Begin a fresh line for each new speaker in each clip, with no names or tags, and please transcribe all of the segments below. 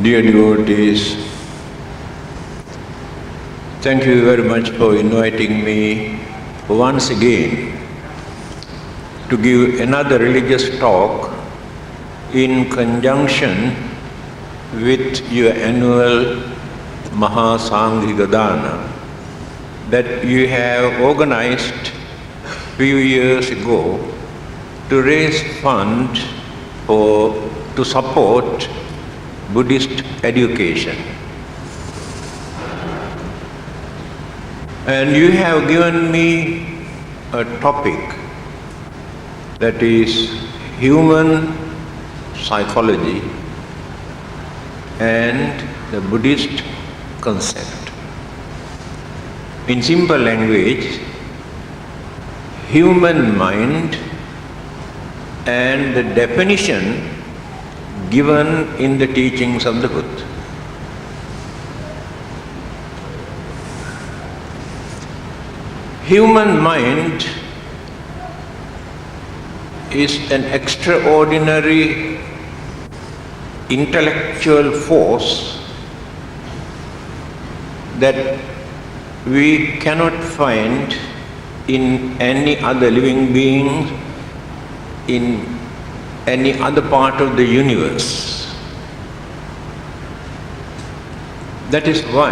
Dear devotees, thank you very much for inviting me once again to give another religious talk in conjunction with your annual Maha that you have organized few years ago to raise funds to support Buddhist education. And you have given me a topic that is human psychology and the Buddhist concept. In simple language, human mind and the definition given in the teachings of the Buddha. Human mind is an extraordinary intellectual force that we cannot find in any other living being in any other part of the universe. That is why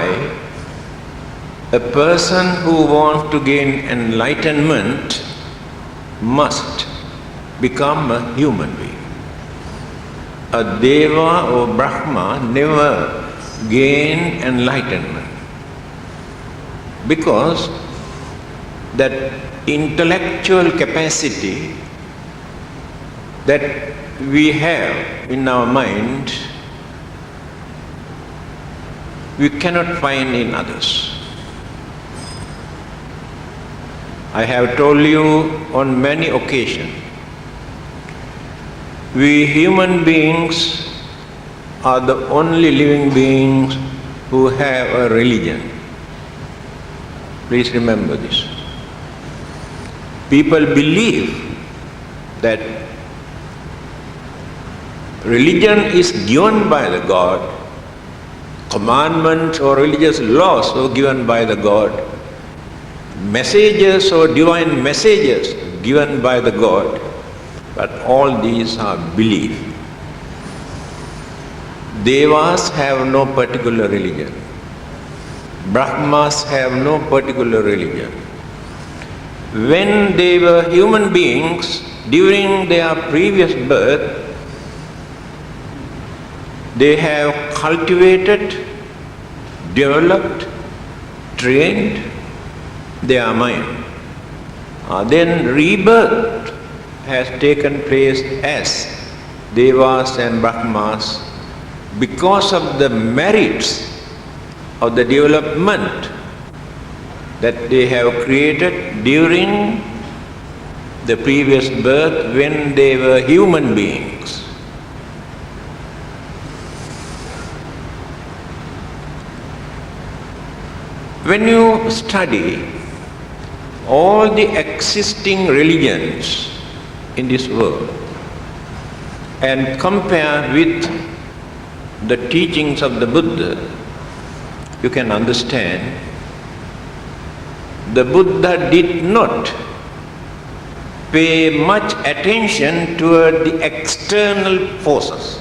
a person who wants to gain enlightenment must become a human being. A Deva or Brahma never gain enlightenment because that intellectual capacity that we have in our mind, we cannot find in others. I have told you on many occasions, we human beings are the only living beings who have a religion. Please remember this. People believe that religion is given by the God, commandments or religious laws are given by the God, messages or divine messages given by the God, but all these are belief. Devas have no particular religion. Brahmas have no particular religion. When they were human beings, during their previous birth, they have cultivated, developed, trained their mind. Then rebirth has taken place as Devas and Brahmas because of the merits of the development that they have created during the previous birth when they were human beings. When you study all the existing religions in this world and compare with the teachings of the Buddha, you can understand the Buddha did not pay much attention toward the external forces.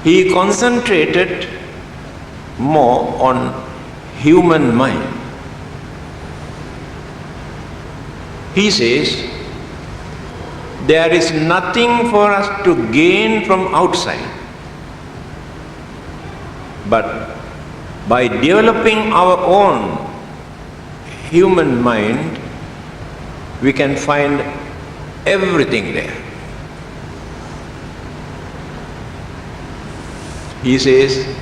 He concentrated more on human mind. He says, there is nothing for us to gain from outside, but by developing our own human mind, we can find everything there. He says,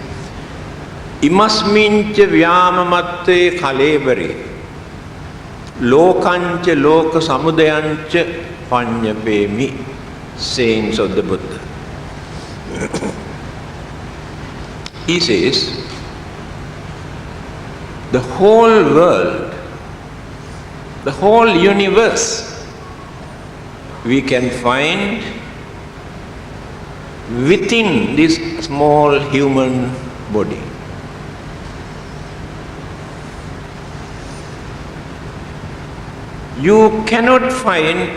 Imasmincha vyamamatte kalebare lokancha loka samudayancha panyapemi, sayings of the Buddha. He says, the whole world, the whole universe, we can find within this small human body. You cannot find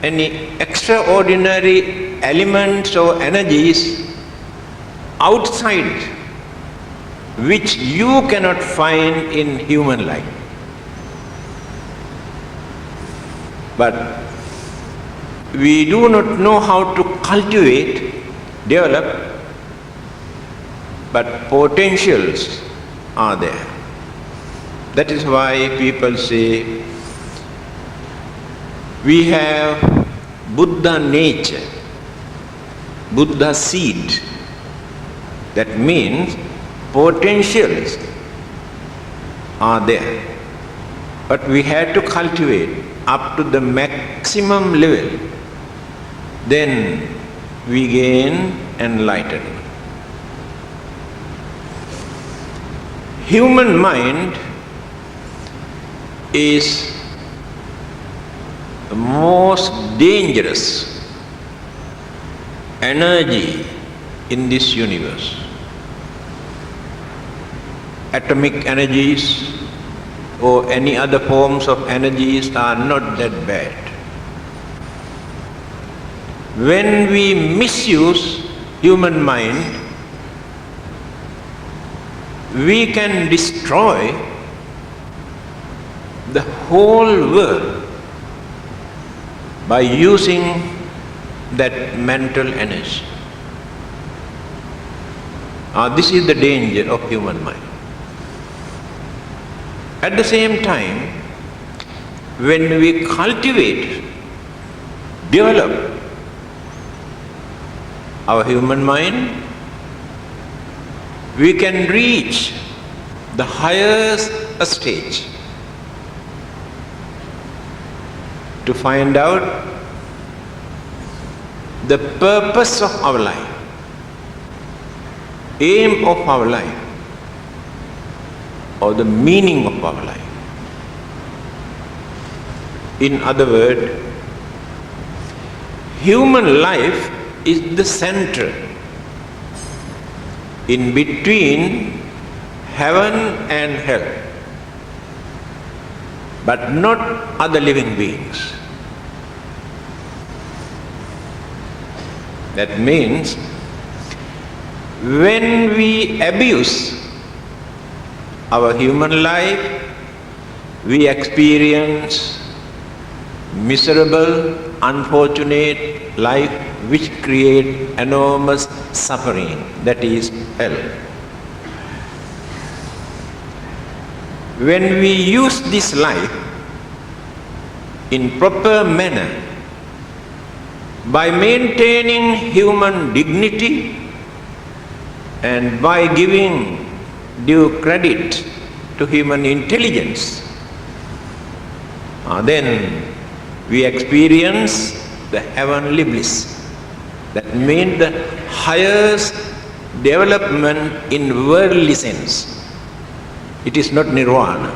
any extraordinary elements or energies outside which you cannot find in human life. But we do not know how to cultivate, develop, but potentials are there. That is why people say we have Buddha nature, Buddha seed. That means potentials are there, but we have to cultivate up to the maximum level. Then we gain enlightenment. Human mind is the most dangerous energy in this universe. Atomic energies or any other forms of energies are not that bad. When we misuse human mind, we can destroy the whole world by using that mental energy. This is the danger of human mind. At the same time, when we cultivate, develop our human mind, we can reach the highest stage to find out the purpose of our life, aim of our life, or the meaning of our life. In other words, human life is the center in between heaven and hell, but not other living beings. That means when we abuse our human life, we experience miserable, unfortunate life which create enormous suffering, that is hell. When we use this life in proper manner, by maintaining human dignity and by giving due credit to human intelligence, then we experience the heavenly bliss. That means the highest development in worldly sense. It is not nirvana.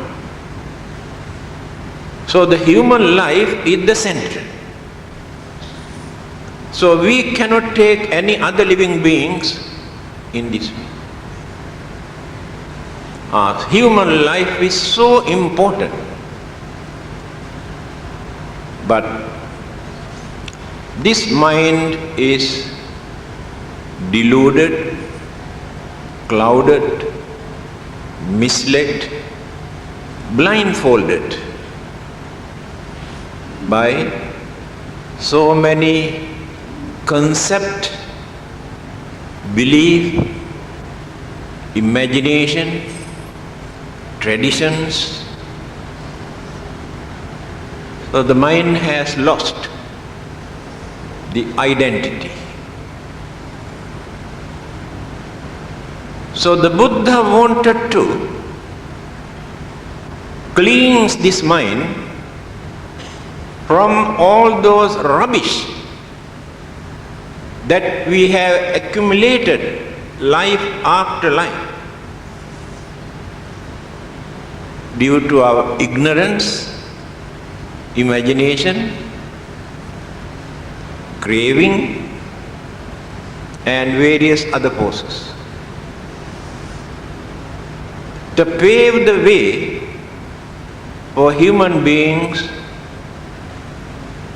So the human life is the center. So we cannot take any other living beings in this way. Human life is so important. But this mind is deluded, clouded, misled, blindfolded by so many concept, belief, imagination, traditions. So the mind has lost the identity. So the Buddha wanted to cleanse this mind from all those rubbish that we have accumulated life after life due to our ignorance, imagination, craving, and various other forces, to pave the way for human beings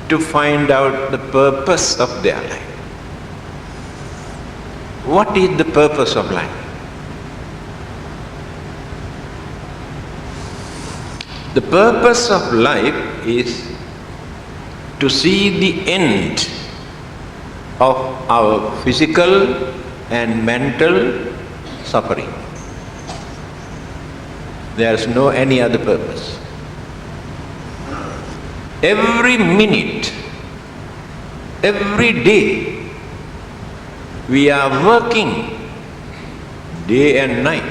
to find out the purpose of their life. What is the purpose of life? The purpose of life is to see the end of our physical and mental suffering. There is no any other purpose. Every minute, every day, we are working day and night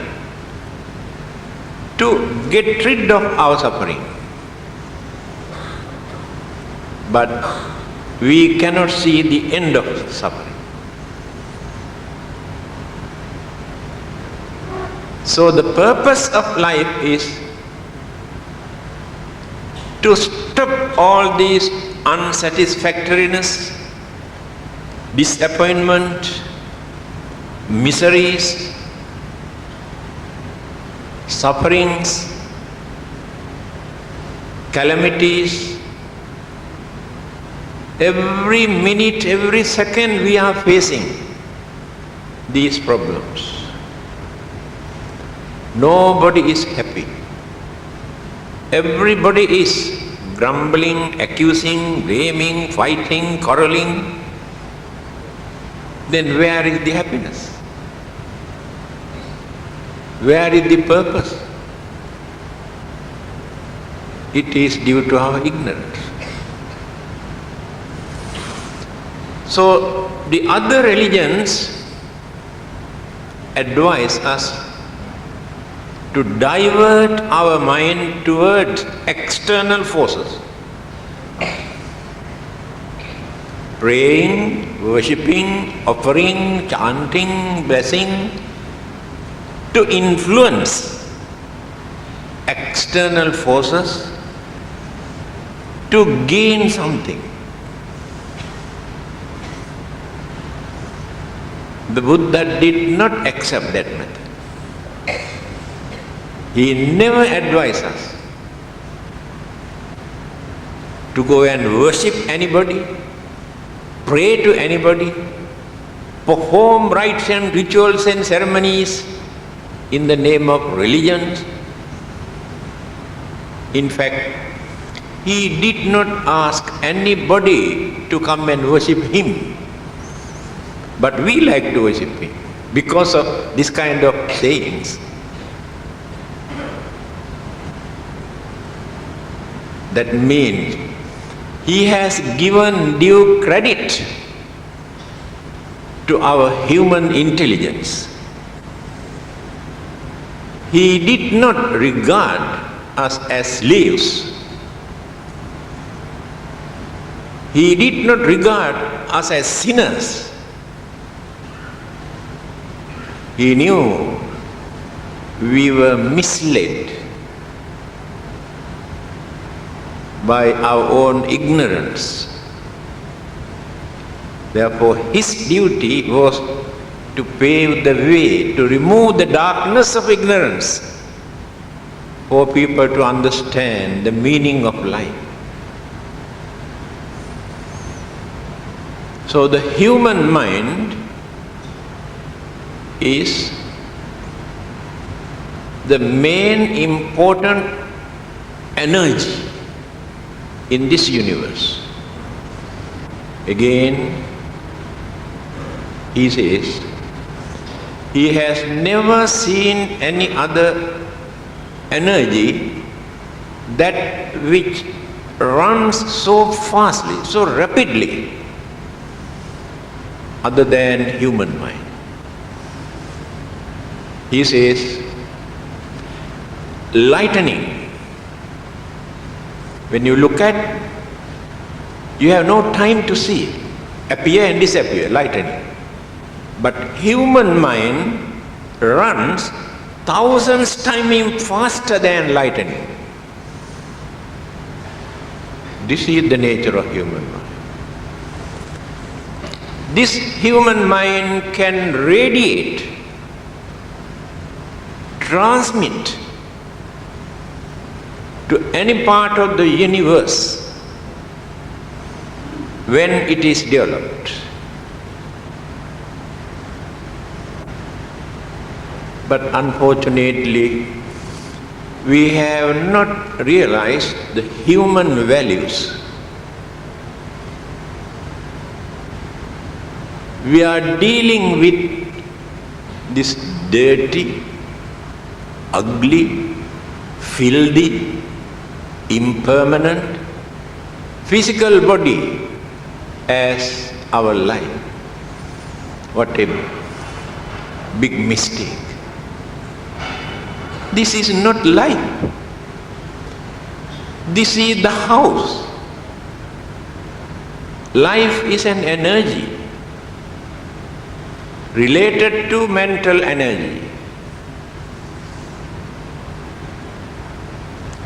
to get rid of our suffering. But we cannot see the end of suffering. So the purpose of life is to stop all these unsatisfactoriness, disappointment, miseries, sufferings, calamities. Every minute, every second we are facing these problems. Nobody is happy. Everybody is grumbling, accusing, blaming, fighting, quarreling. Then where is the happiness? Where is the purpose? It is due to our ignorance. So the other religions advise us to divert our mind towards external forces. Praying, worshipping, offering, chanting, blessing, to influence external forces to gain something. The Buddha did not accept that method. He never advised us to go and worship anybody, pray to anybody, perform rites and rituals and ceremonies in the name of religion. In fact, he did not ask anybody to come and worship him. But we like to worship him because of this kind of sayings. That means he has given due credit to our human intelligence. He did not regard us as slaves. He did not regard us as sinners. He knew we were misled by our own ignorance. Therefore, his duty was to pave the way, to remove the darkness of ignorance, for people to understand the meaning of life. So the human mind is the main important energy in this universe. Again, he says, he has never seen any other energy that which runs so fastly, so rapidly, other than human mind. He says, lightning. When you look at, you have no time to see, appear and disappear, lightning. But human mind runs thousands times faster than lightning. This is the nature of human mind. This human mind can radiate, transmit to any part of the universe when it is developed. But unfortunately, we have not realized the human values. We are dealing with this dirty, ugly, filthy, impermanent, physical body as our life. What a big mistake. This is not life. This is the house. Life is an energy related to mental energy.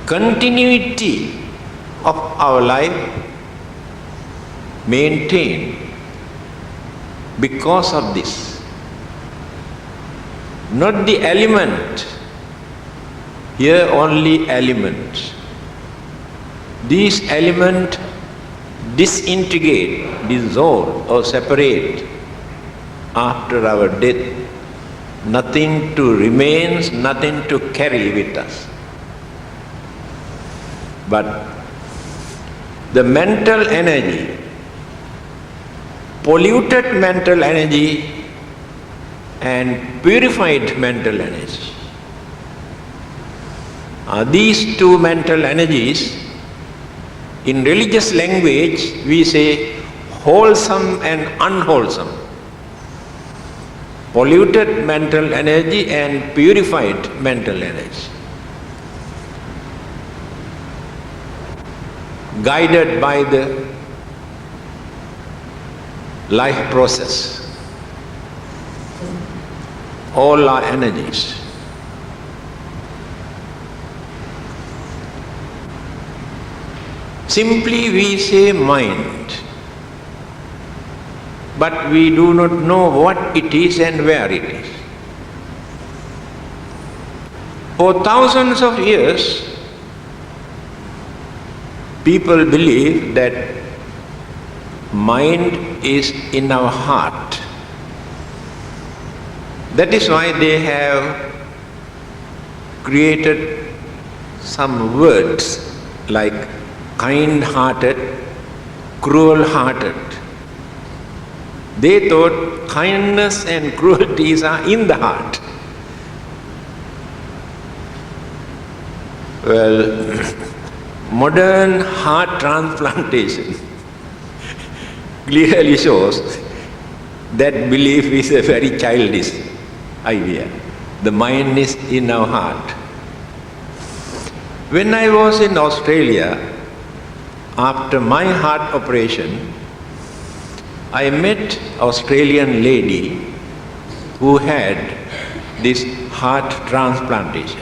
Continuity of our life maintained because of this. Not the element, here only element. These elements disintegrate, dissolve or separate after our death. Nothing to remains, nothing to carry with us. But the mental energy, polluted mental energy and purified mental energy, these two mental energies, in religious language we say wholesome and unwholesome. Polluted mental energy and purified mental energy. Guided by the life process, all our energies. Simply we say mind, but we do not know what it is and where it is. For thousands of years, people believe that mind is in our heart. That is why they have created some words like kind-hearted, cruel-hearted. They thought kindness and cruelties are in the heart. Well, modern heart transplantation clearly shows that belief is a very childish idea. The mind is in our heart. When I was in Australia, after my heart operation, I met an Australian lady who had this heart transplantation.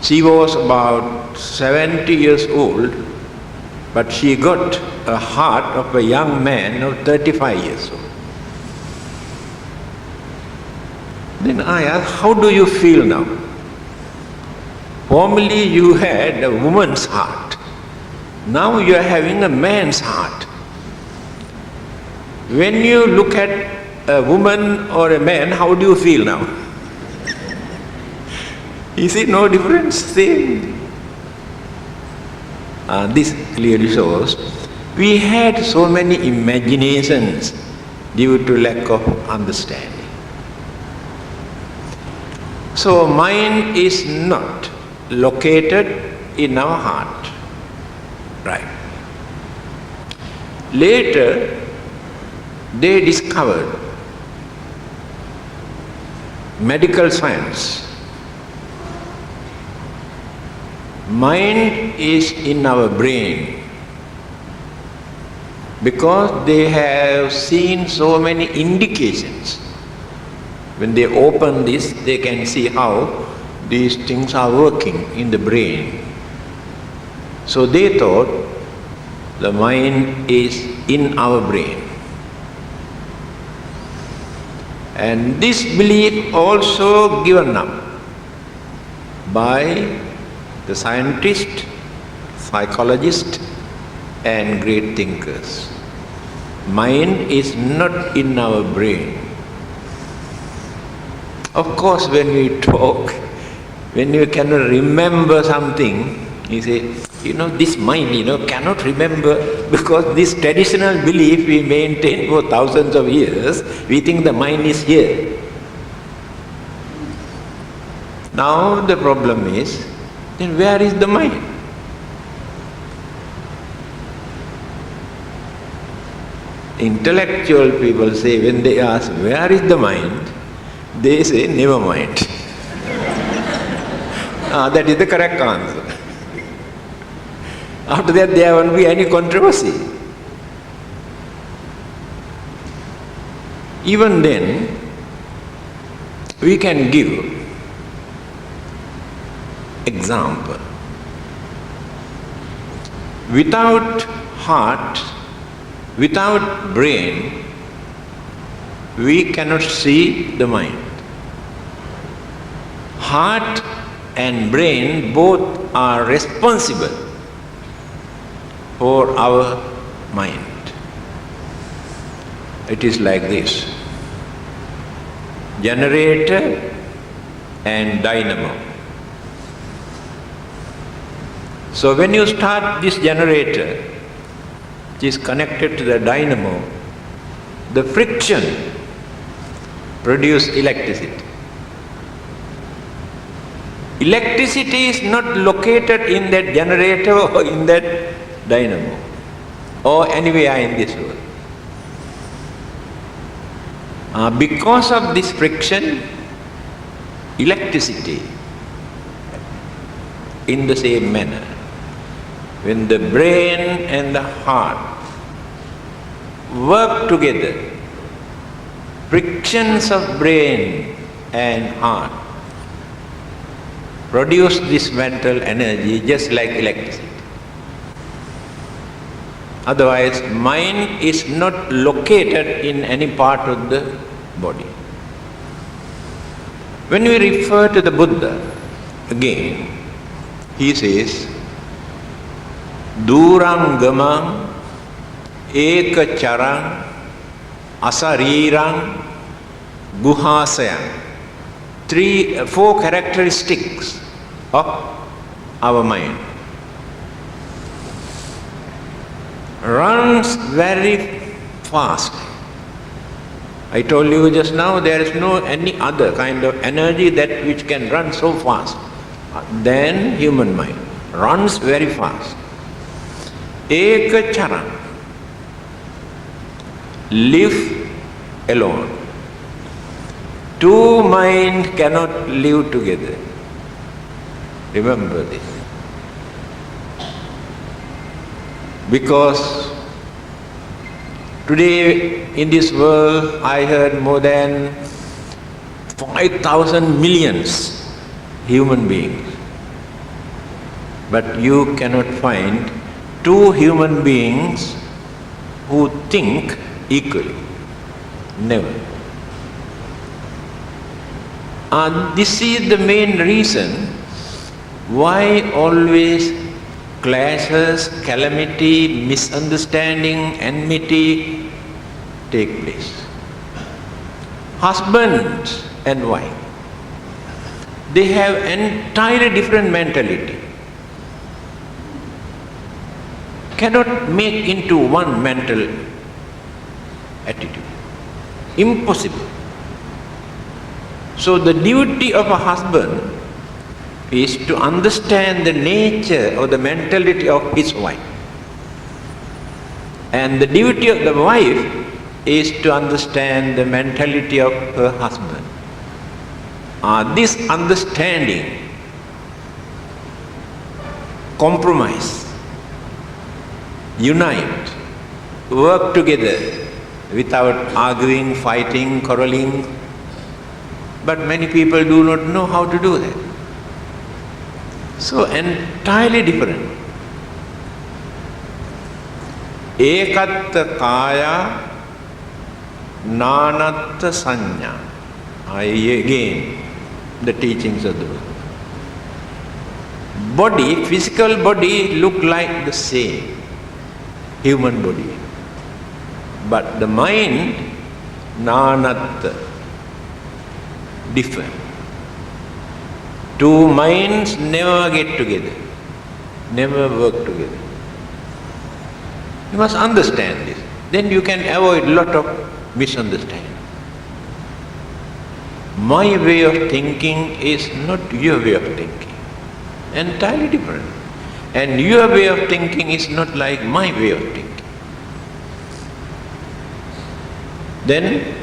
She was about 70 years old, but she got a heart of a young man of 35 years old. Then I asked, how do you feel now? Formerly you had a woman's heart. Now you are having a man's heart. When you look at a woman or a man, how do you feel now? Is it no difference? Same. This clearly shows we had so many imaginations due to lack of understanding. So mind is not located in our heart. Right. Later, they discovered medical science. Mind is in our brain because they have seen so many indications. When they open this, they can see how these things are working in the brain. So they thought the mind is in our brain. And this belief also given up by the scientists, psychologists and great thinkers. Mind is not in our brain. Of course, when we talk, when you cannot remember something, you say, this mind, cannot remember, because this traditional belief we maintain for thousands of years, we think the mind is here. Now the problem is, then where is the mind? Intellectual people say, when they ask, where is the mind? They say, never mind. That is the correct answer. After that, there won't be any controversy. Even then, we can give example. Without heart, without brain, we cannot see the mind. Heart and brain both are responsible for our mind. It is like this: generator and dynamo. So when you start this generator, which is connected to the dynamo, the friction produces electricity. Electricity is not located in that generator or in that dynamo or anywhere in this world. Because of this friction, electricity, in the same manner, when the brain and the heart work together, frictions of brain and heart produce this mental energy just like electricity. Otherwise, mind is not located in any part of the body. When we refer to the Buddha, again, he says, Duram gamam eka charang asarirang guhasayam. 4 characteristics of our mind. Runs very fast. I told you just now, there is no any other kind of energy that which can run so fast than human mind. Runs very fast. Eka charan. Live alone. 2 minds cannot live together. Remember this. Because today in this world I heard more than 5,000 millions human beings. But you cannot find 2 human beings who think equally. Never. And this is the main reason why always clashes, calamity, misunderstanding, enmity take place. Husband and wife, they have entirely different mentality. Cannot make into one mental attitude. Impossible. So the duty of a husband is to understand the nature or the mentality of his wife. And the duty of the wife is to understand the mentality of her husband. This understanding, compromise, unite, work together without arguing, fighting, quarreling. But many people do not know how to do that. So entirely different. Ekatta kaya nanatta sanya. Again, the teachings of the Buddha. Body, physical body look like the same, human body. But the mind, nanatta, different. Two minds never get together, never work together. You must understand this. Then you can avoid a lot of misunderstanding. My way of thinking is not your way of thinking. Entirely different. And your way of thinking is not like my way of thinking. Then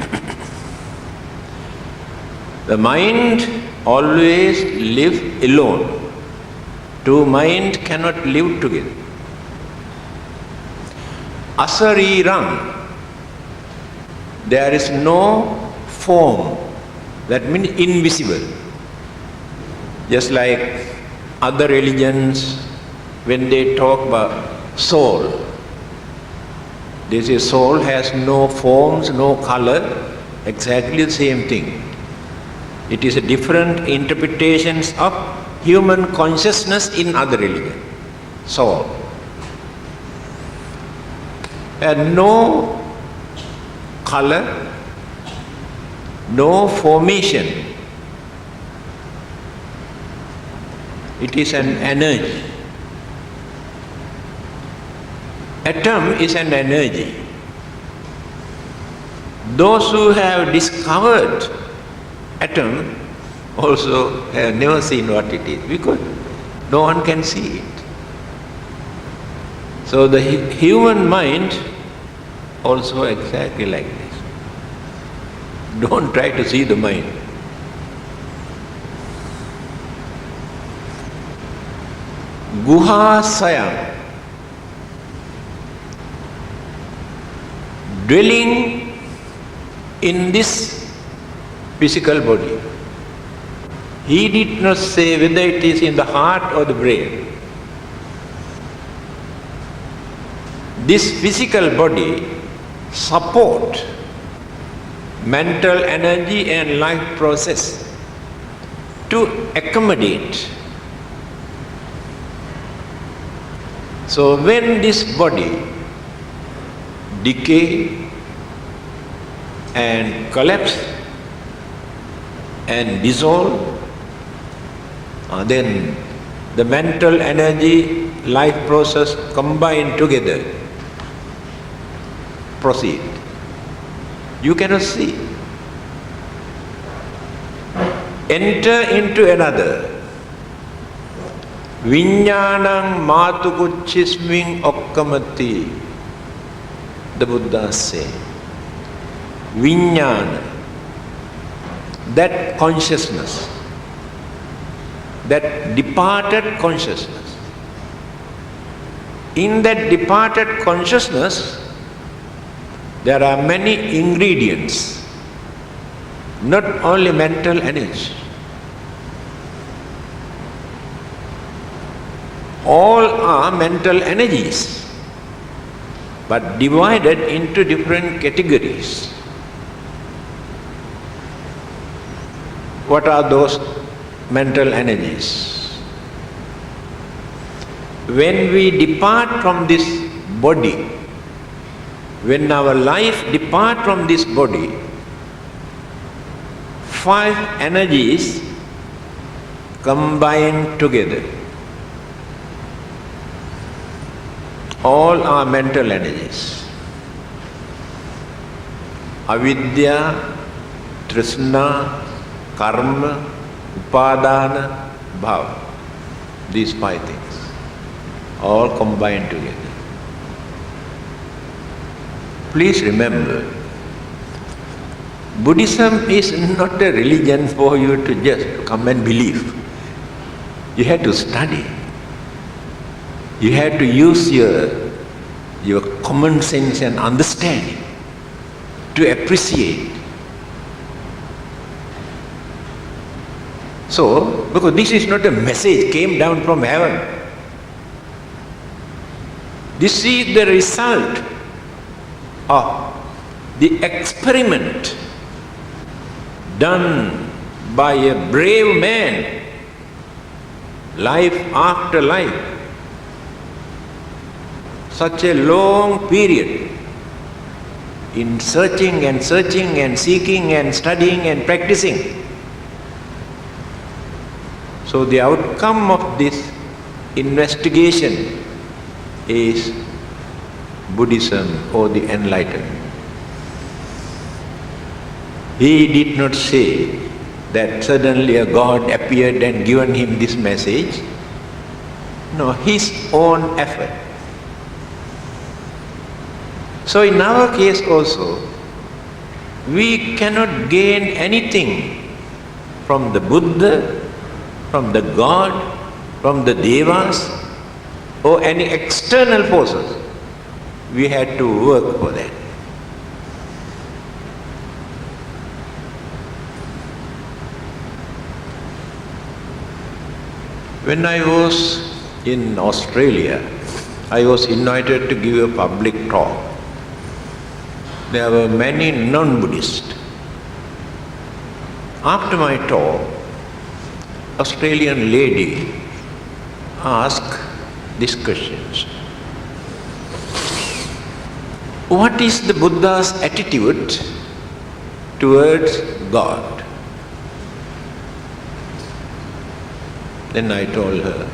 the mind always lives alone. Two minds cannot live together. Asariram, there is no form, that means invisible. Just like other religions, when they talk about soul, they say soul has no forms, no color, exactly the same thing. It is a different interpretations of human consciousness in other religion. Soul. And no color, no formation. It is an energy. Atom is an energy. Those who have discovered atom also have never seen what it is, because no one can see it. So the human mind also exactly like this. Don't try to see the mind. Guha Sayam, dwelling in this physical body. He did not say whether it is in the heart or the brain. This physical body support mental energy and life process to accommodate. So when this body decay and collapse and dissolve, then the mental energy, life process combine together, proceed. You cannot see. Enter into another. Viññānaṁ mātukuchismiṁ okkamati. The Buddha say. Viññāna, that consciousness, that departed consciousness. In that departed consciousness, there are many ingredients, not only mental energy. All are mental energies, but divided into different categories. What are those mental energies? When we depart from this body, when our life depart from this body, 5 energies combine together. All are mental energies. Avidya, Trishna, Karma, Upadana, Bhava. These 5 things, all combined together. Please remember, Buddhism is not a religion for you to just come and believe. You have to study. You have to use your common sense and understanding to appreciate. So, because this is not a message came down from heaven. This is the result of the experiment done by a brave man, life after life, such a long period in searching and seeking and studying and practicing. So the outcome of this investigation is Buddhism or the enlightenment. He did not say that suddenly a God appeared and given him this message. No, his own effort. So in our case also, we cannot gain anything from the Buddha, from the God, from the Devas, or any external forces. We had to work for that. When I was in Australia, I was invited to give a public talk. There were many non-Buddhists. After my talk, Australian lady asked these questions. What is the Buddha's attitude towards God? Then I told her,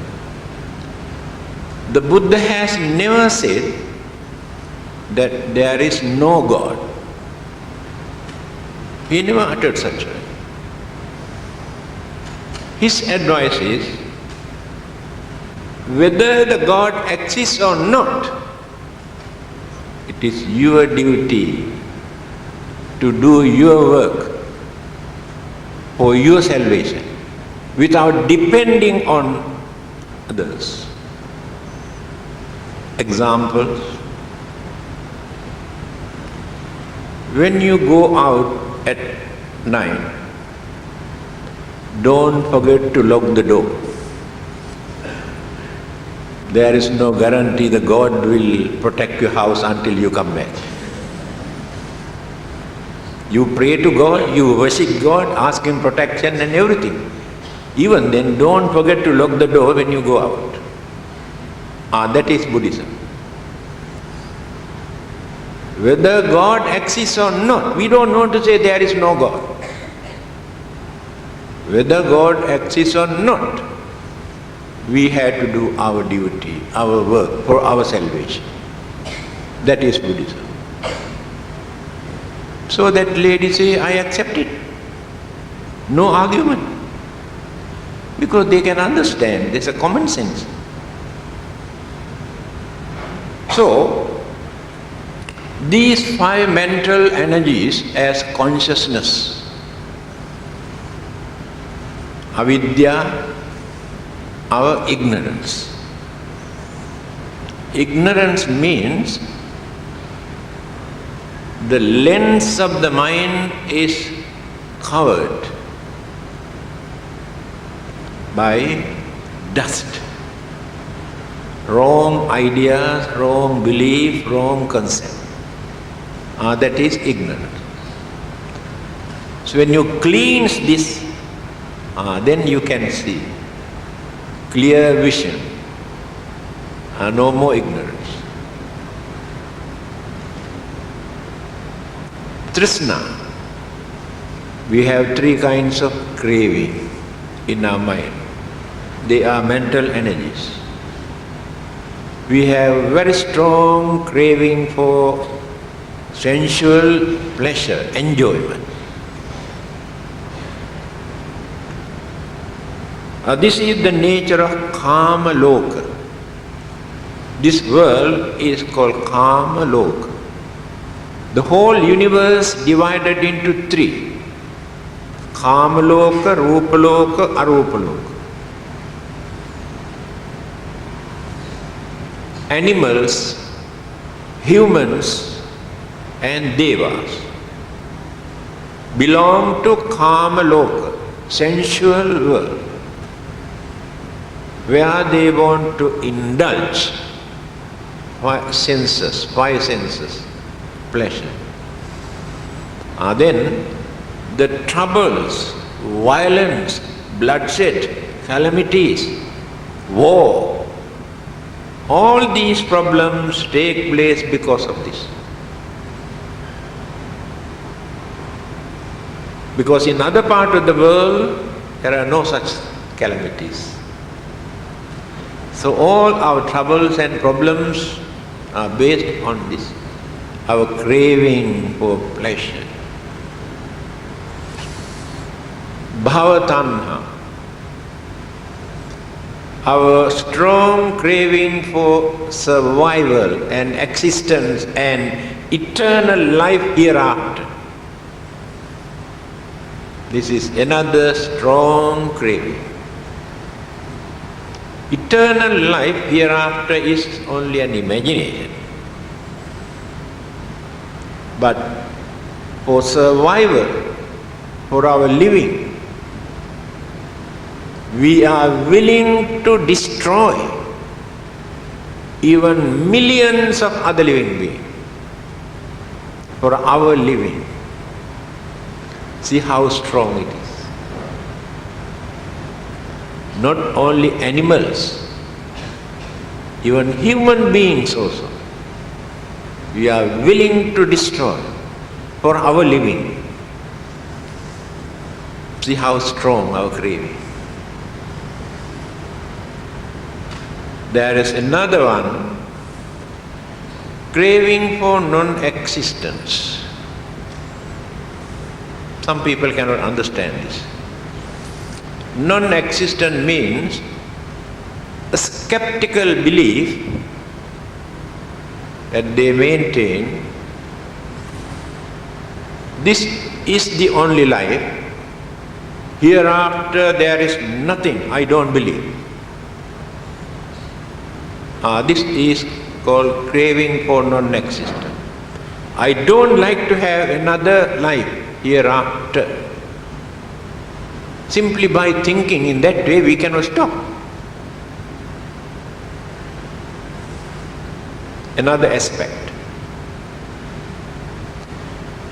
the Buddha has never said that there is no God. He never uttered such a. His advice is, whether the God exists or not, it is your duty to do your work for your salvation without depending on others. Examples: when you go out at night, don't forget to lock the door. There is no guarantee that God will protect your house until you come back. You pray to God, you worship God, ask Him protection and everything. Even then, don't forget to lock the door when you go out. That is Buddhism. Whether God exists or not, we don't want to say there is no God. Whether God exists or not, we had to do our duty, our work for our salvation. That is Buddhism. So that lady say, I accept it. No argument. Because they can understand, there's a common sense. So, these 5 mental energies as consciousness, avidya, our ignorance. Ignorance means the lens of the mind is covered by dust. Wrong ideas, wrong belief, wrong concept. That is ignorance. So when you cleanse this, then you can see clear vision, no more ignorance. Trishna. We have 3 kinds of craving in our mind. They are mental energies. We have very strong craving for sensual pleasure, enjoyment. This is the nature of Kama Loka. This world is called Kama Loka. The whole universe divided into 3. Kama Loka, Rupa Loka, Arupa Loka. Animals, humans and devas belong to Kama Loka, sensual world, where they want to indulge 5 senses, pleasure. Then the troubles, violence, bloodshed, calamities, war, all these problems take place because of this. Because in other part of the world, there are no such calamities. So all our troubles and problems are based on this, our craving for pleasure. Bhavatanha, our strong craving for survival and existence and eternal life hereafter. This is another strong craving. Eternal life hereafter is only an imagination. But for survival, for our living, we are willing to destroy even millions of other living beings for our living. See how strong it is. Not only animals, even human beings also, we are willing to destroy for our living. See how strong our craving. There is another one, craving for non-existence. Some people cannot understand this. Non-existent means a skeptical belief that they maintain this is the only life, hereafter there is nothing, I don't believe. This is called craving for non-existent. I don't like to have another life hereafter. Simply by thinking in that way, we cannot stop. Another aspect.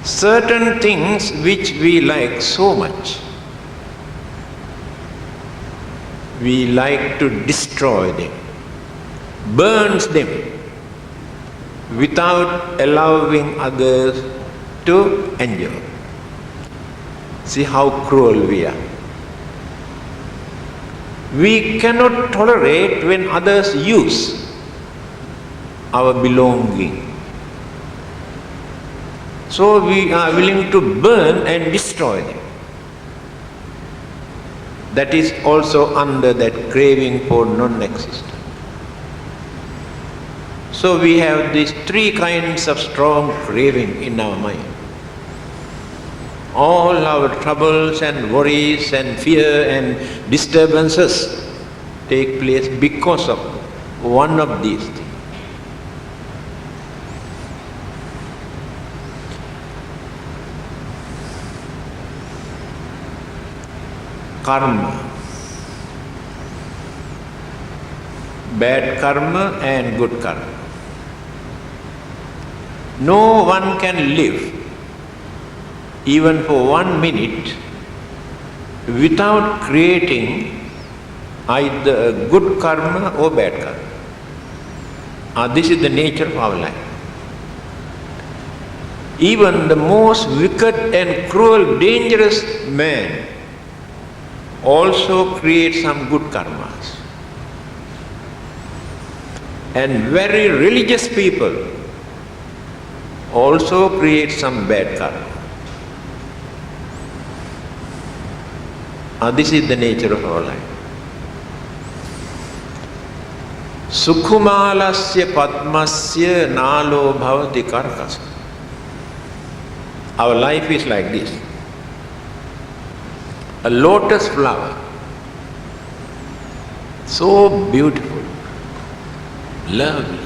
Certain things which we like so much, we like to destroy them, burns them without allowing others to enjoy. See how cruel we are. We cannot tolerate when others use our belonging. So we are willing to burn and destroy them. That is also under that craving for non-existence. So we have these three kinds of strong craving in our mind. All our troubles and worries and fear and disturbances take place because of one of these things. Karma. Bad karma and good karma. No one can live even for 1 minute without creating either good karma or bad karma. This is the nature of our life. Even the most wicked and cruel, dangerous man also creates some good karmas. And very religious people also create some bad karma. This is the nature of our life. Sukhumalasya padmasya nalo bhavati karkasa. Our life is like this. A lotus flower, so beautiful, lovely,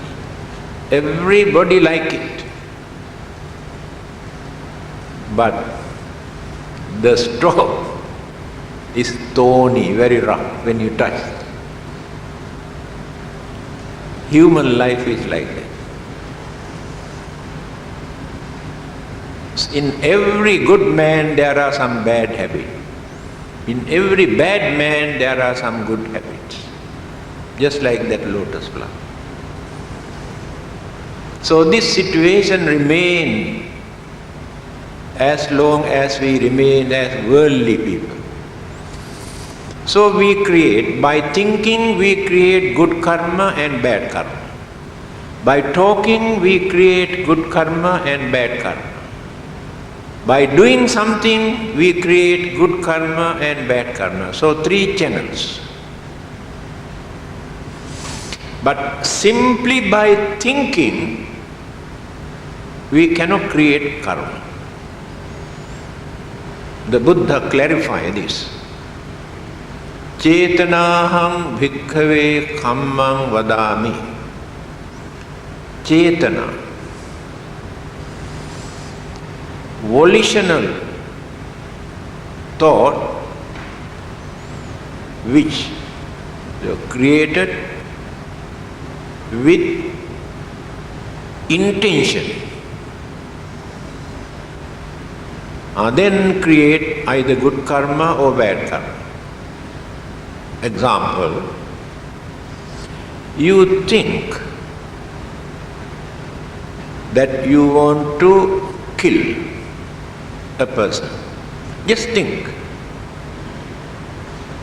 everybody like it. But the stalk is thorny, very rough when you touch it. Human life is like that. In every good man there are some bad habits. In every bad man there are some good habits. Just like that lotus flower. So this situation remains as long as we remain as worldly people. So we create, by thinking we create good karma and bad karma. By talking we create good karma and bad karma. By doing something we create good karma and bad karma. So 3 channels. But simply by thinking we cannot create karma. The Buddha clarified this. Chetanaham bhikkhave kammam vadami. Chetana, volitional thought which you created with intention, then create either good karma or bad karma. Example, you think that you want to kill a person. Just think.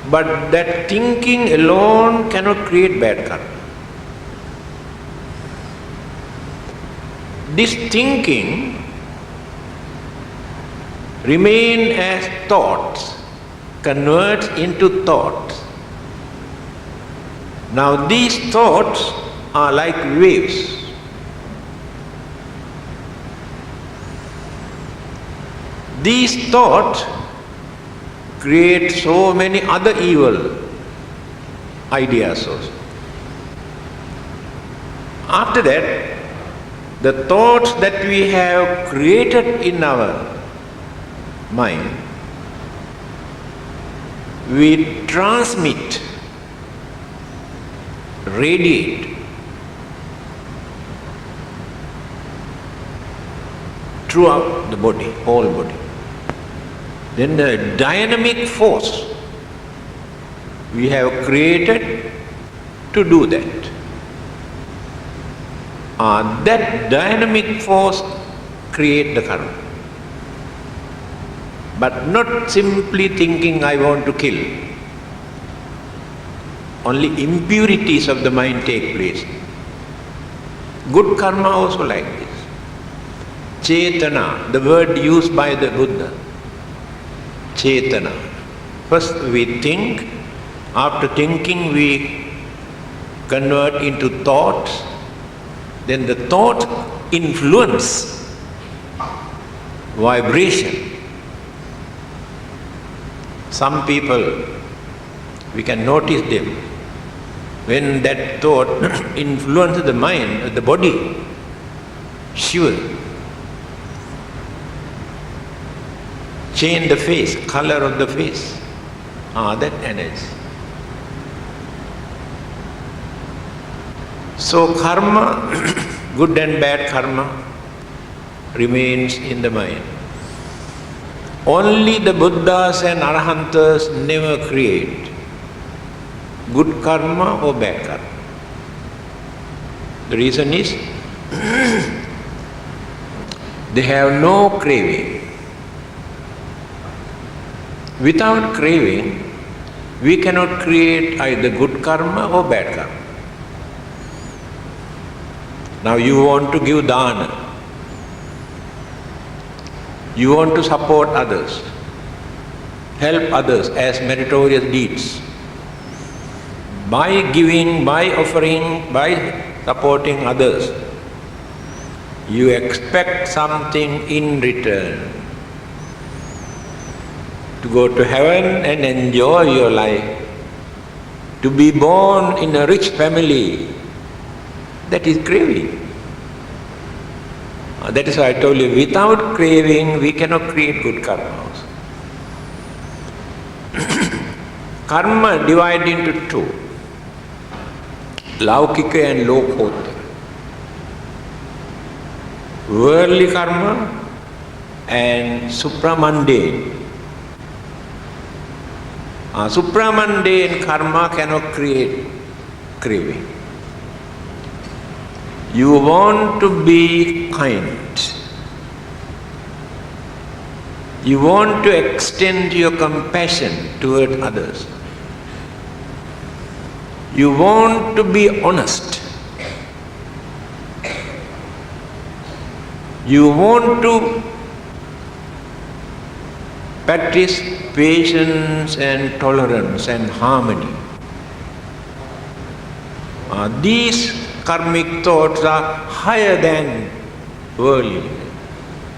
But that thinking alone cannot create bad karma. This thinking remain as thoughts, converts into thoughts. Now these thoughts are like waves. These thoughts create so many other evil ideas also. After that, the thoughts that we have created in our mind, we transmit, radiate throughout the body, whole body. Then the dynamic force we have created to do that. That dynamic force create the karma. But not simply thinking I want to kill. Only impurities of the mind take place. Good karma also like this. Chetana, the word used by the Buddha. Chetana. First we think, after thinking we convert into thoughts, then the thought influence vibration. Some people, we can notice them, when that thought influences the mind, the body, shiver, change the face, color of the face, that energy. So karma, good and bad karma, remains in the mind. Only the Buddhas and Arhantas never create good karma or bad karma. The reason is, they have no craving. Without craving, we cannot create either good karma or bad karma. Now you want to give dana. You want to support others, help others as meritorious deeds. By giving, by offering, by supporting others, you expect something in return. To go to heaven and enjoy your life. To be born in a rich family, that is craving. That is why I told you, without craving, we cannot create good karma also. Karma divided into two, Laukika and Lokotara. Worldly karma and supramundane. Supramundane karma cannot create craving. You want to be kind. You want to extend your compassion toward others. You want to be honest. You want to practice patience and tolerance and harmony. These karmic thoughts are higher than worldly.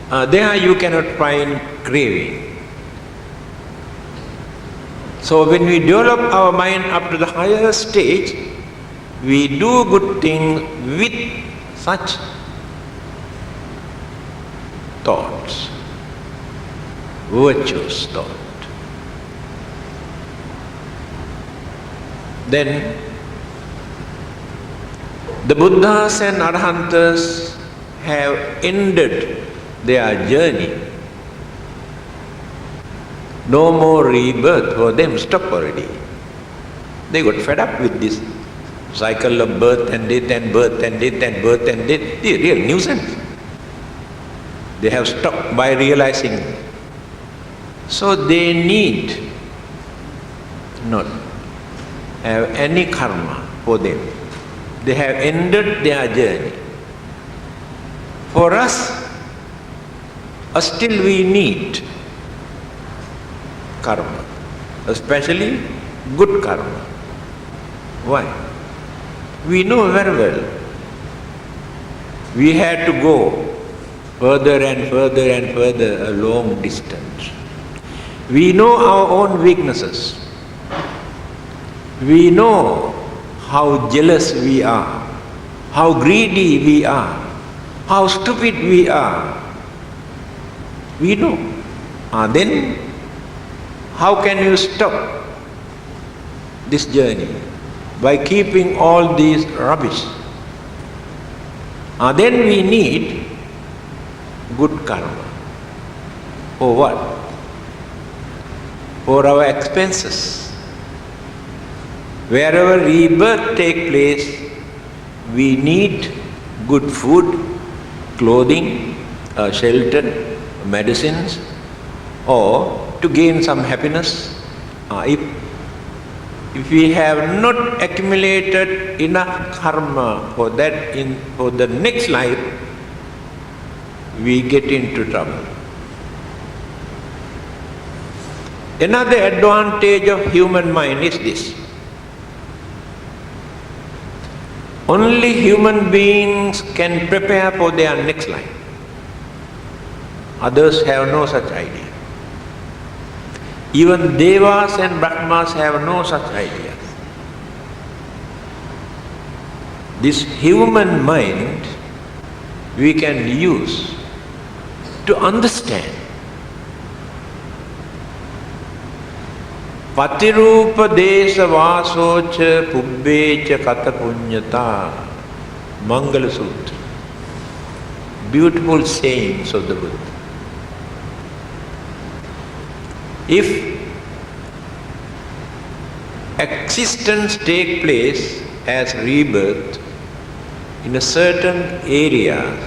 There you cannot find craving. So when we develop our mind up to the higher stage, we do good things with such thoughts, virtuous thought. Then the Buddhas and Arhantas have ended their journey. No more rebirth for them, stop already. They got fed up with this cycle of birth and death and birth and death and birth and death. The real nuisance. They have stopped by realizing. So they need not have any karma for them. They have ended their journey. For us, still we need karma, especially good karma. Why? We know very well. We had to go further and further and further a long distance. We know our own weaknesses. We know how jealous we are, how greedy we are, how stupid we are. We know. Then how can you stop this journey? By keeping all these rubbish. Then we need good karma. For what? For our expenses. Wherever rebirth takes place, we need good food, clothing, shelter, medicines, or to gain some happiness. If we have not accumulated enough karma for that for the next life, we get into trouble. Another advantage of human mind is this. Only human beings can prepare for their next life. Others have no such idea. Even Devas and Brahmas have no such idea. This human mind we can use to understand. Patirupa desa vasocha pubbecha kata punyata. Mangala Sutra. Beautiful sayings of the Buddha. If existence takes place as rebirth in a certain area,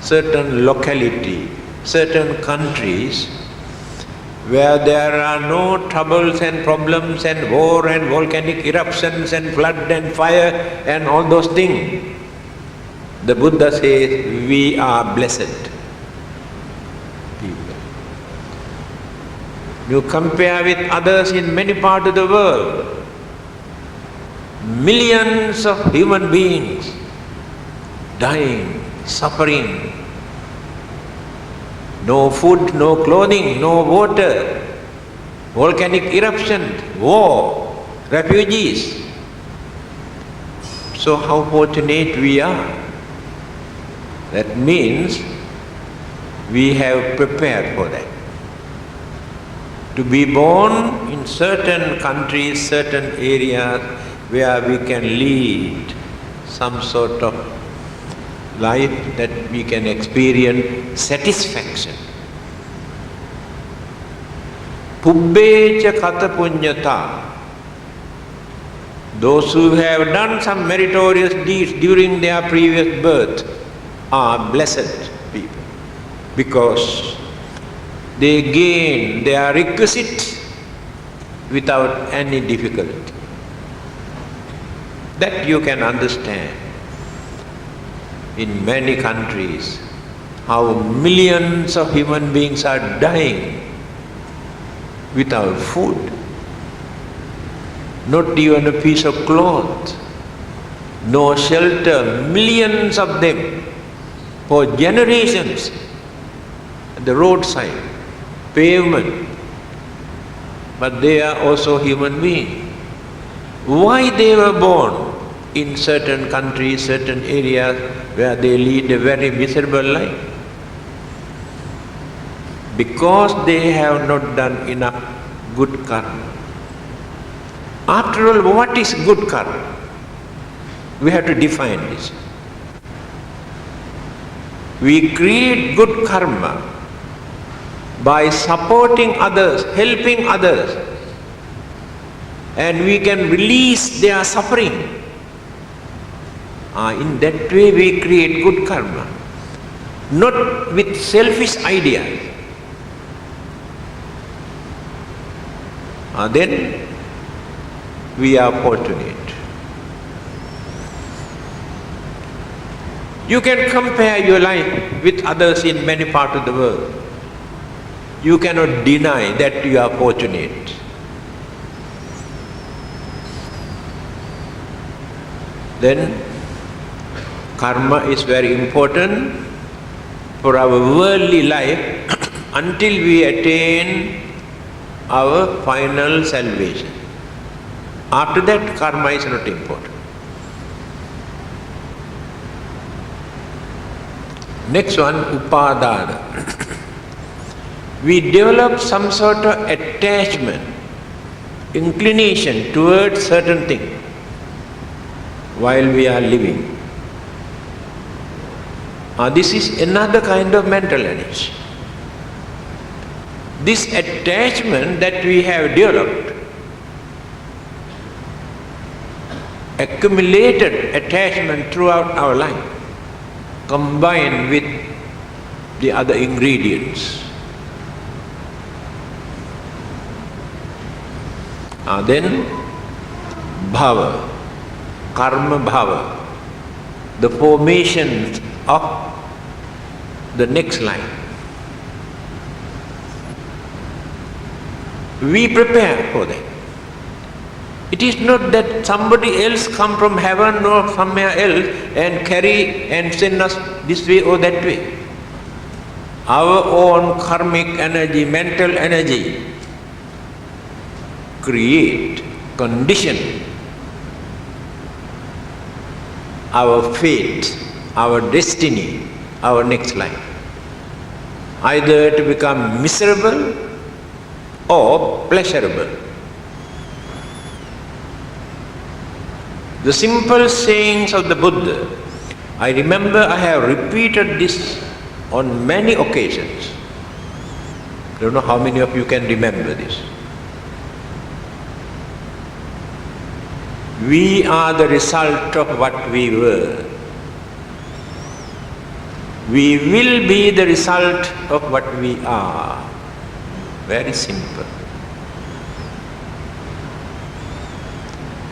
certain locality, certain countries, where there are no troubles and problems and war and volcanic eruptions and flood and fire and all those things, the Buddha says, we are blessed people. You compare with others in many parts of the world, millions of human beings dying, suffering, no food, no clothing, no water, volcanic eruption, war, refugees. So how fortunate we are. That means we have prepared for that. To be born in certain countries, certain areas where we can lead some sort of life that we can experience satisfaction. Pubbecha kata punyata. Those who have done some meritorious deeds during their previous birth are blessed people, because they gain their requisite without any difficulty. That you can understand. In many countries, how millions of human beings are dying without food, not even a piece of cloth, no shelter, millions of them for generations at the roadside, pavement, but they are also human beings. Why they were born in certain countries, certain areas where they lead a very miserable life? Because they have not done enough good karma. After all, what is good karma? We have to define this. We create good karma by supporting others, helping others, and we can release their suffering. In that way we create good karma, not with selfish ideas. Then we are fortunate. You can compare your life with others in many parts of the world. You cannot deny that you are fortunate. Then karma is very important for our worldly life until we attain our final salvation. After that, karma is not important. Next one, upadana. We develop some sort of attachment, inclination towards certain thing while we are living. This is another kind of mental energy. This attachment that we have developed, accumulated attachment throughout our life, combined with the other ingredients, then bhava, karma bhava, the formation of the next life. We prepare for that. It is not that somebody else come from heaven or somewhere else and carry and send us this way or that way. Our own karmic energy, mental energy, create, condition our fate, our destiny, our next life. Either to become miserable or pleasurable. The simple sayings of the Buddha, I remember I have repeated this on many occasions. I don't know how many of you can remember this. We are the result of what we were. We will be the result of what we are. Very simple.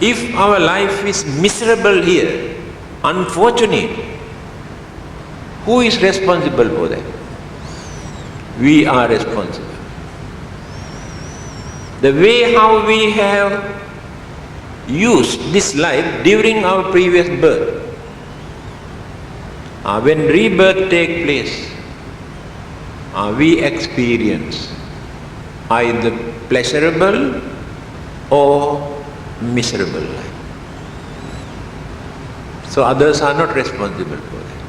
If our life is miserable here, unfortunate, who is responsible for that? We are responsible. The way how we have used this life during our previous birth, when rebirth takes place, we experience either pleasurable or miserable life. So others are not responsible for that.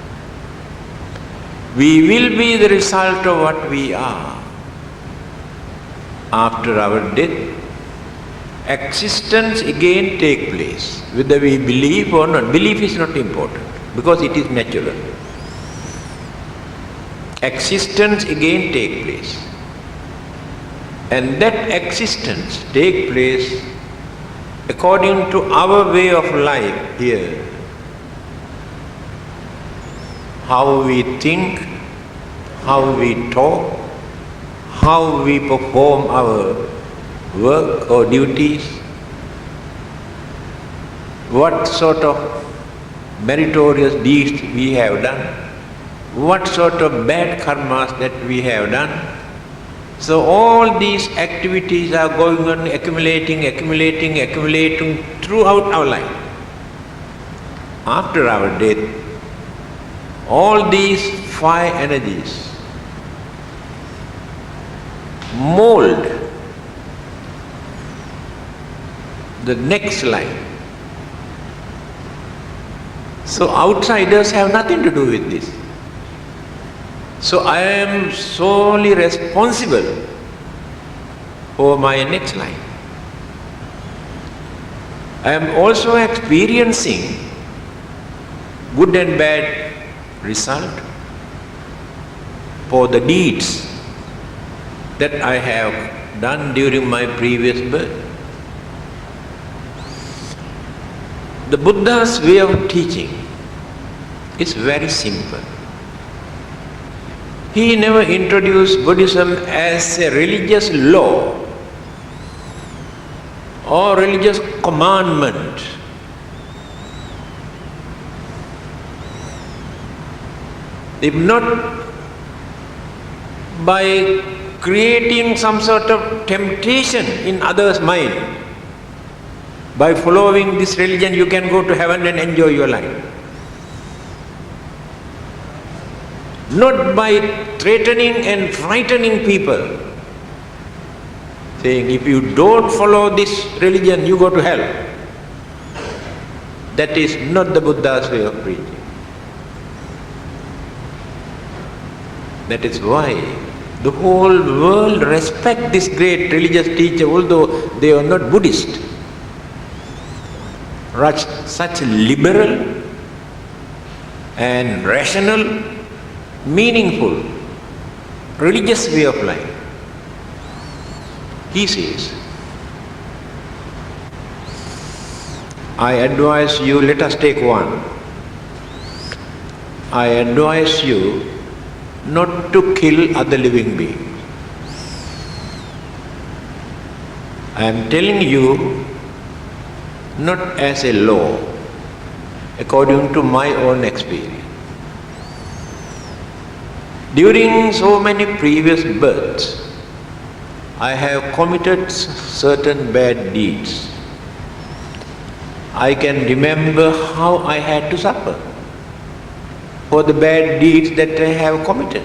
We will be the result of what we are. After our death, existence again take place, whether we believe or not. Belief is not important because it is natural. Existence again take place. And that existence take place according to our way of life here. How we think, how we talk, how we perform our work or duties, what sort of meritorious deeds we have done, what sort of bad karmas that we have done. So all these activities are going on, accumulating throughout our life. After our death, all these five energies mold the next life. So outsiders have nothing to do with this. So I am solely responsible for my next life. I am also experiencing good and bad result for the deeds that I have done during my previous birth. The Buddha's way of teaching is very simple. He never introduced Buddhism as a religious law or religious commandment. If not by creating some sort of temptation in others' mind, by following this religion you can go to heaven and enjoy your life. Not by threatening and frightening people, saying if you don't follow this religion you go to hell. That is not the Buddha's way of preaching. That is why the whole world respects this great religious teacher, although they are not Buddhist. Such liberal and rational, meaningful, religious way of life. He says, I advise you, let us take one. I advise you not to kill other living beings. I am telling you not as a law, according to my own experience. During so many previous births, I have committed certain bad deeds. I can remember how I had to suffer for the bad deeds that I have committed.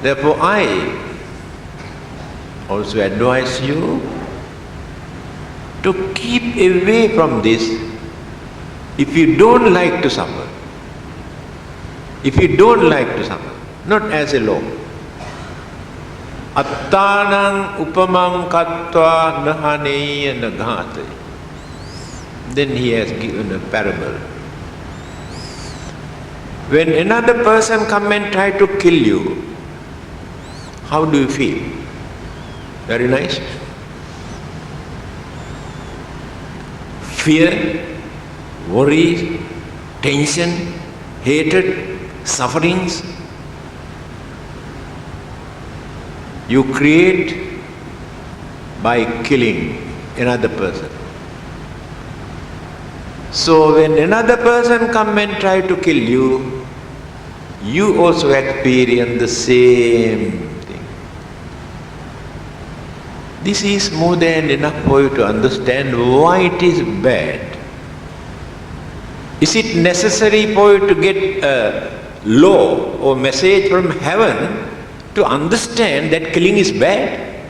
Therefore, I also advise you to keep away from this if you don't like to suffer. If you don't like to suffer, not as a law. Attanang upamang kattva nahaneya naghate. Then he has given a parable. When another person come and try to kill you, how do you feel? Very nice. Fear, worry, tension, hatred, sufferings you create by killing another person. So when another person come and try to kill you, you also experience the same thing. This is more than enough for you to understand why it is bad. Is it necessary for you to get a law or message from heaven to understand that killing is bad?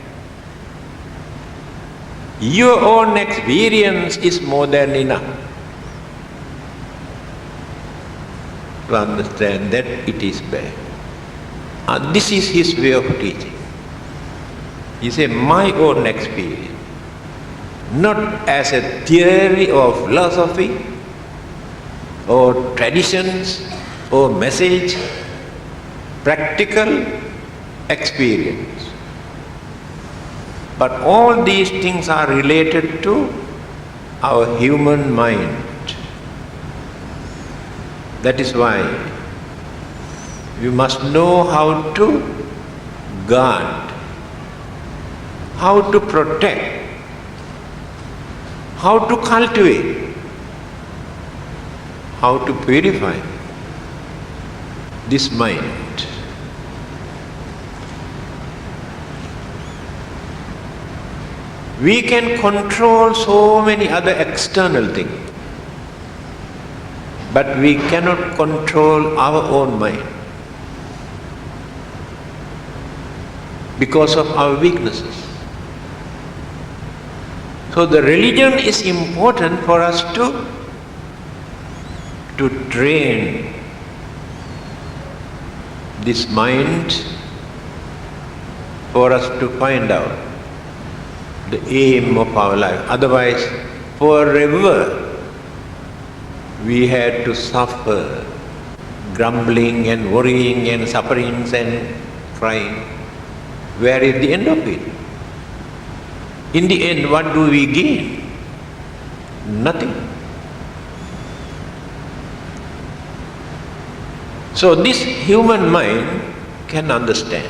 Your own experience is more than enough to understand that it is bad. This is his way of teaching. He said, my own experience, not as a theory or philosophy or traditions or message, practical experience. But all these things are related to our human mind. That is why we must know how to guard, how to protect, how to cultivate, how to purify this mind. We can control so many other external things, but we cannot control our own mind because of our weaknesses. So the religion is important for us to train this mind, for us to find out the aim of our life. Otherwise, forever we had to suffer, grumbling and worrying and sufferings and crying. Where is the end of it? In the end, what do we gain? Nothing. So this human mind can understand,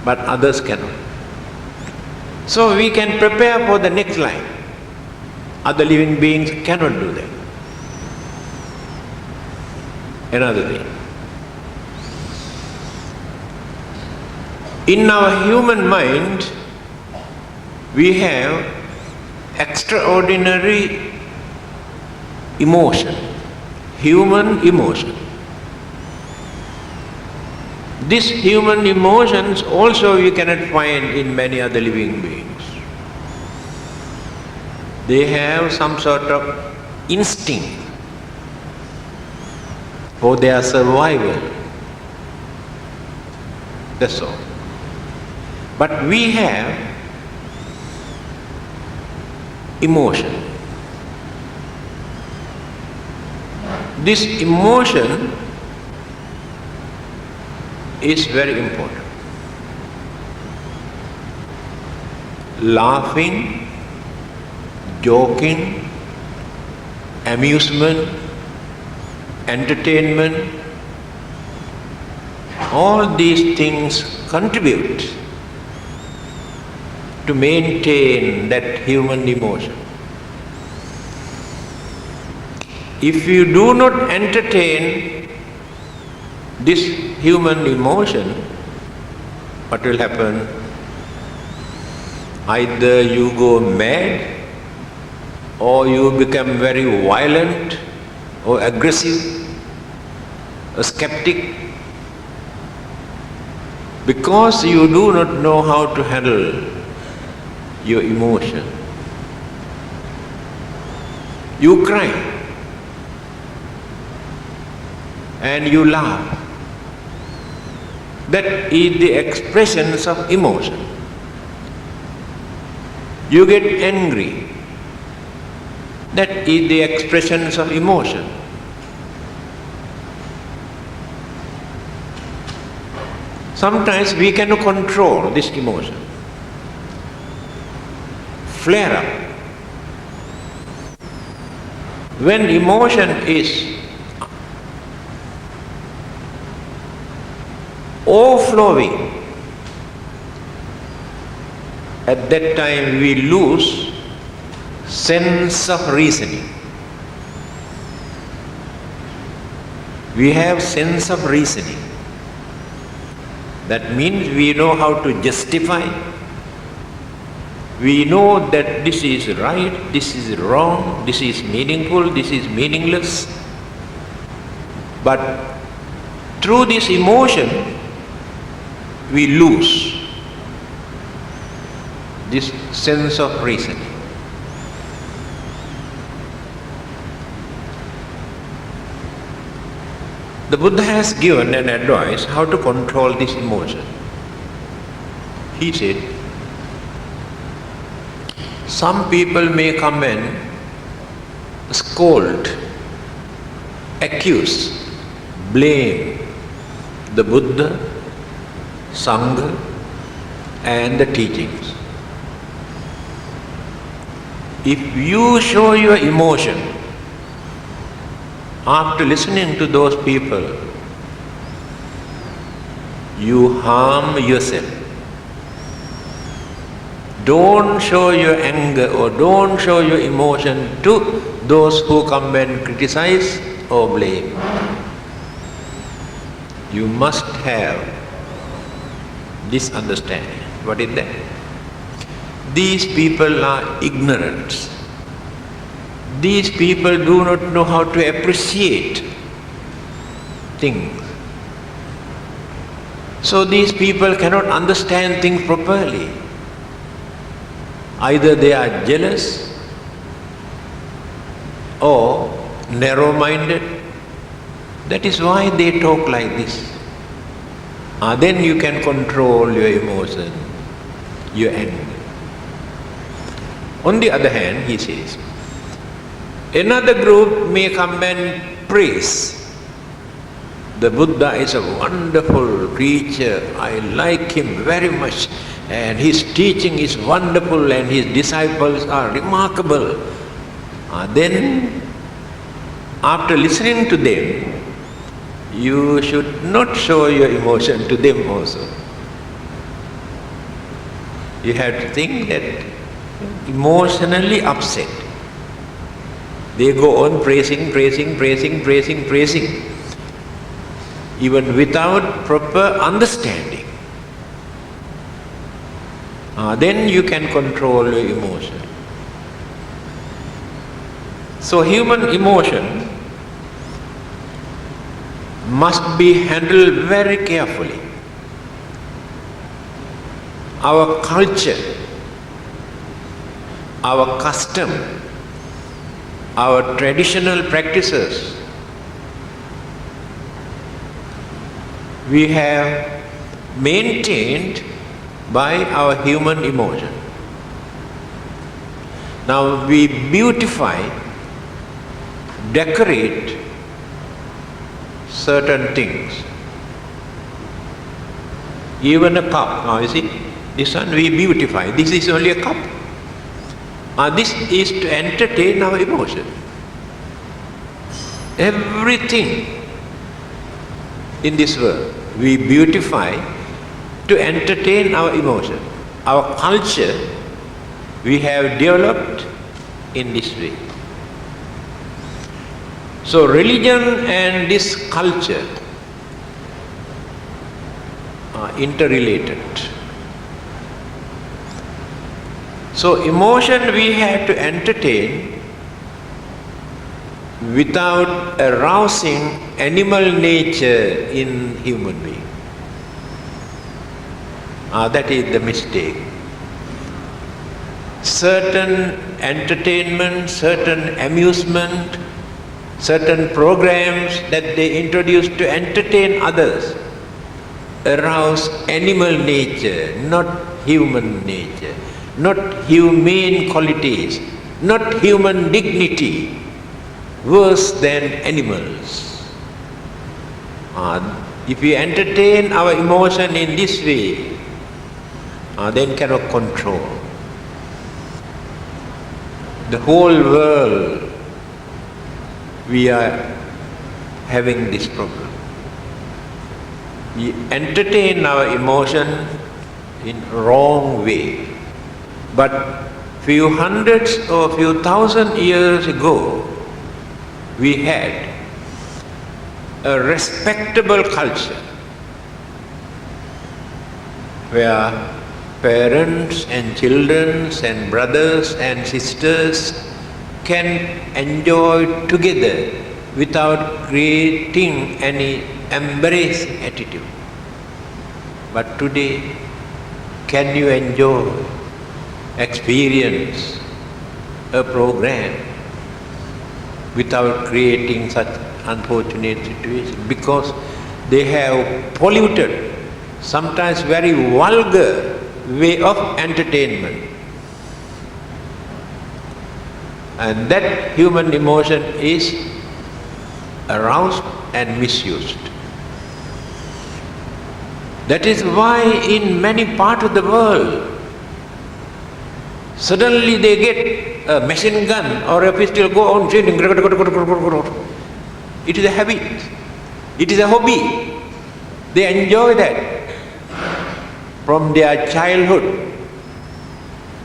but others cannot. So we can prepare for the next life. Other living beings cannot do that. Another thing. In our human mind, we have extraordinary emotion, human emotion. These human emotions also you cannot find in many other living beings. They have some sort of instinct for their survival. That's all. But we have emotion. This emotion is very important. Laughing, joking, amusement, entertainment, all these things contribute to maintain that human emotion. If you do not entertain this human emotion, what will happen? Either you go mad, or you become very violent or aggressive, a skeptic, because you do not know how to handle your emotion. You cry and you laugh. That is the expressions of emotion. You get angry. That is the expressions of emotion. Sometimes we cannot control this emotion. Flare up. When emotion is overflowing, at that time we lose sense of reasoning. We have sense of reasoning. That means we know how to justify. We know that this is right, this is wrong, this is meaningful, this is meaningless. But through this emotion, we lose this sense of reasoning. The Buddha has given an advice how to control this emotion. He said, some people may come and scold, accuse, blame the Buddha, Sangha and the teachings. If you show your emotion after listening to those people, you harm yourself. Don't show your anger or don't show your emotion to those who come and criticize or blame. You must have this understanding. What is that? These people are ignorant. These people do not know how to appreciate things. So these people cannot understand things properly. Either they are jealous or narrow-minded. That is why they talk like this. Then you can control your emotion, your anger. On the other hand, he says, another group may come and praise. The Buddha is a wonderful teacher. I like him very much. And his teaching is wonderful and his disciples are remarkable. Then, after listening to them, you should not show your emotion to them also. You have to think that emotionally upset. They go on praising, even without proper understanding. Then you can control your emotion. So human emotion must be handled very carefully. Our culture, our custom, our traditional practices, we have maintained by our human emotion. Now we beautify, decorate certain things. Even a cup, now you see, this one we beautify. This is only a cup. This is to entertain our emotion. Everything in this world we beautify to entertain our emotion. Our culture we have developed in this way. So religion and this culture are interrelated. So emotion we have to entertain without arousing animal nature in human being. That is the mistake. Certain entertainment, certain amusement, certain programs that they introduce to entertain others arouse animal nature, not human nature, not humane qualities, not human dignity, worse than animals. If we entertain our emotion in this way, then cannot control. The whole world we are having this problem. We entertain our emotion in wrong way. But few hundreds or few thousand years ago, we had a respectable culture where parents and children and brothers and sisters can enjoy together without creating any embarrassing attitude. But today, can you enjoy, experience a program without creating such unfortunate situation? Because they have polluted, sometimes very vulgar way of entertainment. And that human emotion is aroused and misused. That is why in many parts of the world, suddenly they get a machine gun or a pistol, go on shooting. It is a habit. It is a hobby. They enjoy that. From their childhood,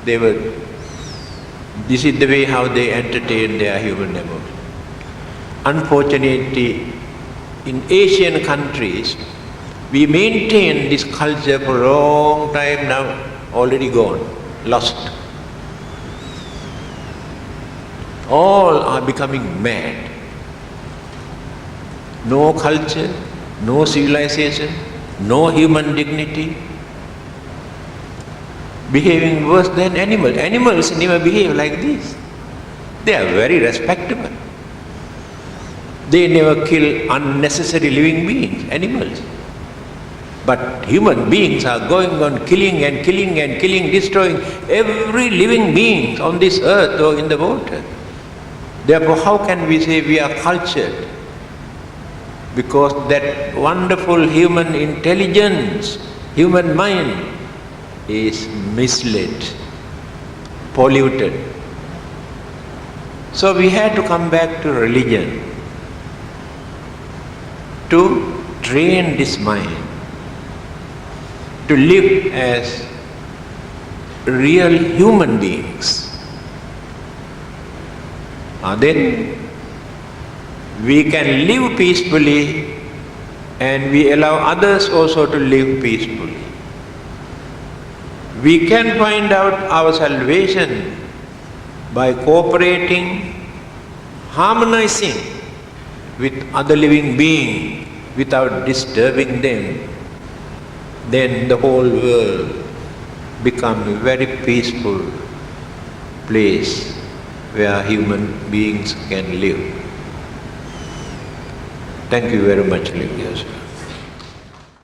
this is the way how they entertain their human emotions. Unfortunately, in Asian countries, we maintain this culture for a long time now, already gone, lost. All are becoming mad. No culture, no civilization, no human dignity. Behaving worse than animals. Animals never behave like this. They are very respectable. They never kill unnecessary living beings, animals. But human beings are going on killing and killing and killing, destroying every living being on this earth or in the water. Therefore, how can we say we are cultured? Because that wonderful human intelligence, human mind is misled, polluted. So we had to come back to religion to train this mind to live as real human beings. Then we can live peacefully and we allow others also to live peacefully. We can find out our salvation by cooperating, harmonizing with other living beings without disturbing them. Then the whole world becomes a very peaceful place where human beings can live. Thank you very much, Lingyas.